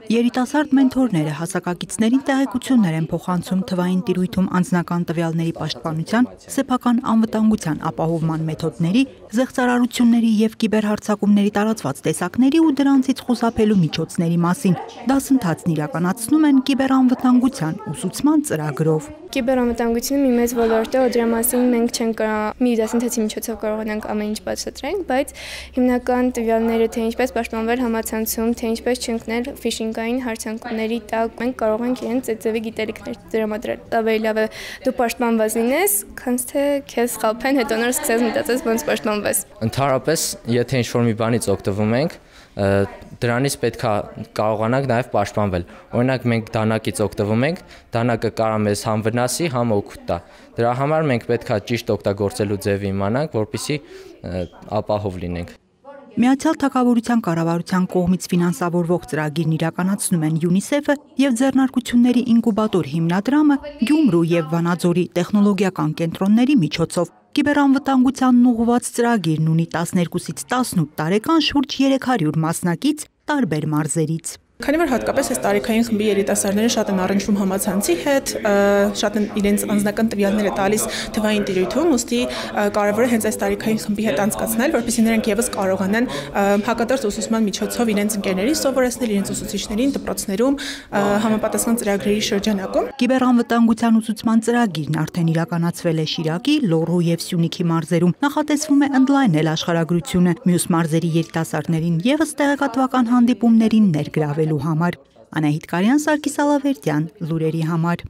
Երիտասարդ մենթորները հասակակիցներին տեղեկություններ են փոխանցում թվային տիրույթում անձնական տվյալների պաշտպանության, սեփական անվտանգության ապահովման մեթոդների, զեղծարարությունների և կիբերհարձակումների տարածված տեսակների ու դրանցից խուսափելու միջոցների մասին։ Դասընթացն իրականացնում են կիբերանվտանգության ուսուցման ծրագրով։ Կիբերանվտանգությունը մի մեծ ոլորտ է, դրա մասին մենք չենք մի դասընթացի միջոցով կարողանանք ամեն ինչ բացատրենք, բայց հիմնական տվյալները, թե ինչպես պաշտպանվել համացանցում, թե ինչպես չընկնել ֆիշինգային հարցանկումների տակ, մենք կարող ենք իրենց այդ ձևի գիտելիքներ տրամադրել։ Ավելի լավ է դու պաշտպանված լինես, քան թե քեզ խաբեն, հետո նոր սկսես մտածես ոնց պաշտպանվես։ Ընդհանրապես, եթե ինչ-որ մի բանից օգտվում ենք, դրանից պետք է կարողանանք նաև պաշտպանվել։ Օրինակ, մենք դանակից օգտվում ենք, դանակը կարող է մեզ համ վնասի, համ օգուտ տա։ Դրա համար մենք պետք է ճիշտ օգտագործելու ձևը իմանանք, որպեսզի ապահով լինենք։ Միացյալ Թագավորության կառավարության կողմից ֆինանսավորվող ծրագիրն իրականացնում են ՅՈՒՆԻՍԵՖ-ը և ձեռնարկությունների ինկուբատոր հիմնադրամը Գյումրու և Վանաձորի տեխնոլոգիական կենտրոնների միջոցով։ Կիբերանվտանգությանն ուղղված ծրագիրն ունի 12-ից 18 տարեկան շուրջ 300 մասնակից տարբեր մարզերից։ Քանի որ հատկապես այս տարիքային խմբի երիտասարդները շատ են առնչվում համացանցի հետ, շատ են իրենց անձնական տվյալները տալիս թվային տիրույթում, ուստի կարևոր է հենց այս տարիքային խմբի հետ անցկացնել, որպեսզի նրանք եւս կարողանան հակադարձ ուսուցման միջոցով իրենց ընկերներին սովորեցնել, իրենց ուսուցիչներին, դպրոցներում համապատասխան ծրագրերի շրջանակում։ Կիբերանվտանգության ուսուցման ծրագիրն արդեն իրականացվել է Շիրակի, Լոռու եւ Սյունիքի մարզերում։ Նախատեսվում է ընդլայնել աշխարհագրությունը, մյուս մարզերի երիտասարդներին եւս տեղեկատվական հանդիպումներին ներգրավել համար։ Անահիտ Կարյան, Սարգիս Ալավերդյան, լուրերի համար։